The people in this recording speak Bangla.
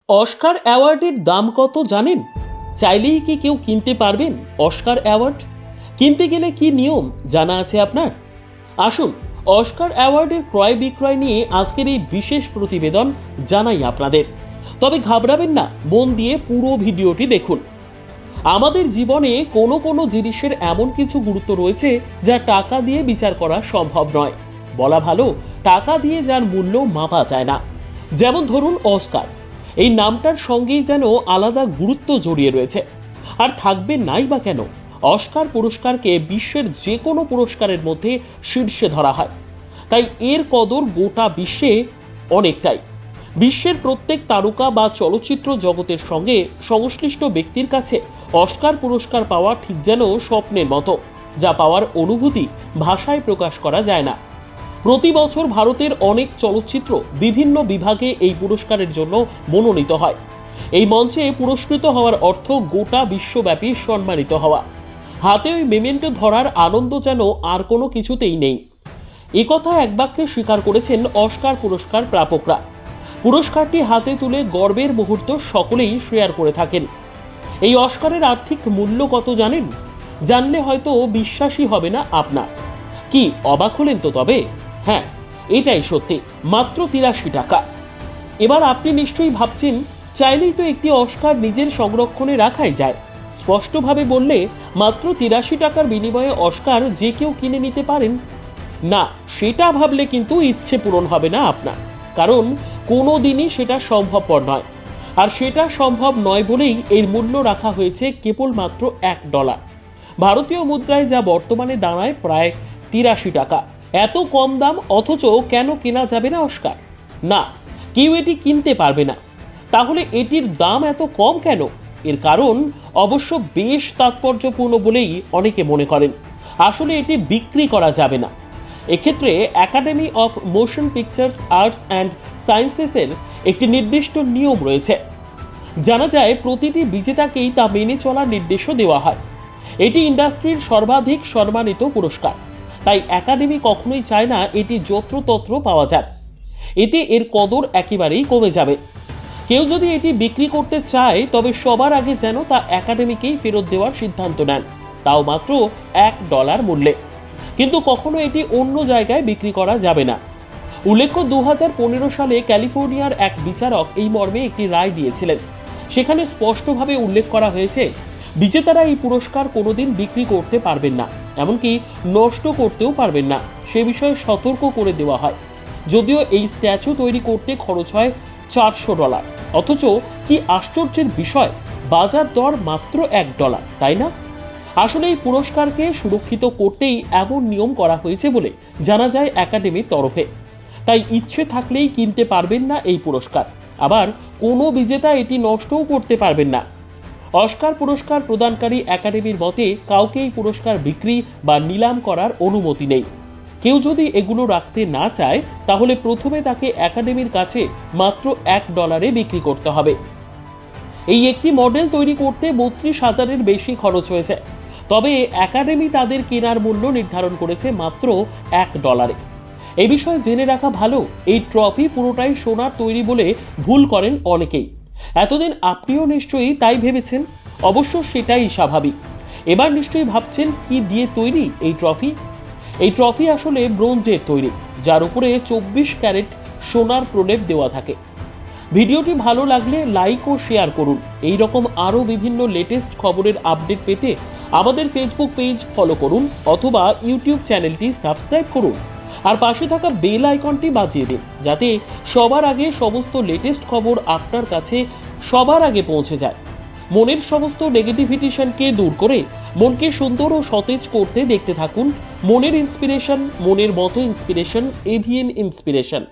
অস্কার অ্যাওয়ার্ডের দাম কত জানেন? চাইলেই কি কেউ কিনতে পারবেন অস্কার অ্যাওয়ার্ড? কিনতে গেলে কি নিয়ম জানা আছে আপনার? আসুন, অস্কার অ্যাওয়ার্ডের ক্রয় বিক্রয় নিয়ে আজকের এই বিশেষ প্রতিবেদন জানাই আপনাদের। তবে ঘাবড়াবেন না, মন দিয়ে পুরো ভিডিওটি দেখুন। আমাদের জীবনে কোনো কোনো জিনিসের এমন কিছু গুরুত্ব রয়েছে যা টাকা দিয়ে বিচার করা সম্ভব নয়। বলা ভালো, টাকা দিয়ে যার মূল্য মাপা যায় না। যেমন ধরুন অস্কার, এই নামটার সঙ্গেই যেন আলাদা গুরুত্ব জড়িয়ে রয়েছে। আর থাকবে নাই বা কেন? অস্কার পুরস্কারকে বিশ্বের যে কোনো পুরস্কারের মধ্যে শীর্ষে ধরা হয়, তাই এর কদর গোটা বিশ্বে অনেকটাই। বিশ্বের প্রত্যেক তারকা বা চলচ্চিত্র জগতের সঙ্গে সংশ্লিষ্ট ব্যক্তির কাছে অস্কার পুরস্কার পাওয়া ঠিক যেন স্বপ্নের মতো, যা পাওয়ার অনুভূতি ভাষায় প্রকাশ করা যায় না। প্রতি বছর ভারতের অনেক চলচ্চিত্র বিভিন্ন বিভাগে এই পুরস্কারের জন্য মনোনীত হয়। এই মঞ্চে পুরস্কৃত হওয়ার অর্থ গোটা বিশ্বব্যাপী সম্মানিত হওয়া। হাতে ওই মেমেন্টো ধরার আনন্দ যেন আর কোনো কিছুতেই নেই। একথা এক বাক্যে স্বীকার করেছেন অস্কার পুরস্কার প্রাপকরা। পুরস্কারটি হাতে তুলে গর্বের মুহূর্ত সকলেই শেয়ার করে থাকেন। এই অস্কারের আর্থিক মূল্য কত জানেন? জানলে হয়তো বিশ্বাসই হবে না আপনার। কি অবাক হলেন তো? তবে হ্যাঁ, এটাই সত্যি, মাত্র ৮৩ টাকা। এবার আপনি নিশ্চয়ই ভাবছেন, চাইলেই তো একটি অস্কার নিজের সংরক্ষণে রাখাই যায়। স্পষ্টভাবে বললে, মাত্র ৮৩ টাকার বিনিময়ে অস্কার যে কেউ কিনে নিতে পারেন না। সেটা ভাবলে কিন্তু ইচ্ছে পূরণ হবে না আপনার, কারণ কোনো দিনই সেটা সম্ভবপর নয়। আর সেটা সম্ভব নয় বলেই এর মূল্য রাখা হয়েছে কেবলমাত্র $1। ভারতীয় মুদ্রায় যা বর্তমানে দাঁড়ায় প্রায় ৮৩ টাকা। এত কম দাম, অথচ কেন কেনা যাবে না অস্কার? না, কেউ এটি কিনতে পারবে না। তাহলে এটির দাম এত কম কেন? এর কারণ অবশ্য বেশ তাৎপর্যপূর্ণ বলেই অনেকে মনে করেন। আসলে এটি বিক্রি করা যাবে না। এক্ষেত্রে Academy of Motion Pictures Arts and সায়েন্সেসের একটি নির্দিষ্ট নিয়ম রয়েছে। জানা যায়, প্রতিটি বিজেতাকেই তা মেনে চলার নির্দেশও দেওয়া হয়। এটি ইন্ডাস্ট্রির সর্বাধিক সম্মানিত পুরস্কার, তাই একাডেমি কখনোই চায় না এটি যত্রতত্র পাওয়া যাক। এতে এর কদর একেবারেই কমে যাবে। কেউ যদি এটি বিক্রি করতে চায়, তবে সবার আগে যেন তা একাডেমিকেই ফেরত দেওয়ার সিদ্ধান্ত নেন, তাও মাত্র $1 মূল্যে। কিন্তু কখনো এটি অন্য জায়গায় বিক্রি করা যাবে না। উল্লেখ্য, 2015 সালে ক্যালিফোর্নিয়ার এক বিচারক এই মর্মে একটি রায় দিয়েছিলেন। সেখানে স্পষ্টভাবে উল্লেখ করা হয়েছে, বিজেতারা এই পুরস্কার কোনোদিন বিক্রি করতে পারবেন না, এমনকি নষ্ট করতেও পারবেন না, সে বিষয়ে সতর্ক করে দেওয়া হয়। যদিও এই স্ট্যাচু তৈরি করতে খরচ হয় $400, অথচ কি আশ্চর্যের বিষয়, বাজার দর মাত্র $1, তাই না? আসলে এই পুরস্কারকে সুরক্ষিত করতেই এমন নিয়ম করা হয়েছে বলে জানা যায় একাডেমির তরফে। তাই ইচ্ছে থাকলেই কিনতে পারবেন না এই পুরস্কার, আবার কোনো বিজেতা এটি নষ্টও করতে পারবেন না। অস্কার পুরস্কার প্রদানকারী একাডেমির মতে কাউকে এই পুরস্কার বিক্রি বা নিলাম করার অনুমতি নেই। কেউ যদি এগুলো রাখতে না চায়, তাহলে প্রথমে তাকে একাডেমির কাছে মাত্র $1 বিক্রি করতে হবে। এই একটি মডেল তৈরি করতে ৩২,০০০-এর বেশি খরচ হয়েছে। তবে একাডেমি তাদের কেনার মূল্য নির্ধারণ করেছে মাত্র $1। এই বিষয়ে জেনে রাখা ভালো, এই ট্রফি পুরোটাই সোনার তৈরি বলে ভুল করেন অনেকেই। এতদিন আপনিও নিশ্চয়ই তাই ভেবেছেন। অবশ্য সেটাই স্বাভাবিক। এবার নিশ্চয়ই ভাবছেন, কি দিয়ে তৈরি এই ট্রফি? এই ট্রফি আসলে ব্রোঞ্জের তৈরি, যার উপরে 24 ক্যারেট সোনার প্রলেপ দেওয়া থাকে। ভিডিওটি ভালো লাগলে লাইক ও শেয়ার করুন। এই রকম আরও বিভিন্ন লেটেস্ট খবরের আপডেট পেতে আমাদের ফেসবুক পেজ ফলো করুন, অথবা ইউটিউব চ্যানেলটি সাবস্ক্রাইব করুন। আর পাশে থাকা বেল আইকনটি বাজিয়ে দিন, যাতে সবার আগে সমস্ত লেটেস্ট খবর আপনার কাছে সবার আগে পৌঁছে যায়। মনের সমস্ত নেগেটিভিটিশনকে দূর করে মনকে সুন্দর ও সতেজ করতে দেখতে থাকুন মনের ইন্সপিরেশন, মনের মতো ইন্সপিরেশন, এভিএন ইন্সপিরেশন।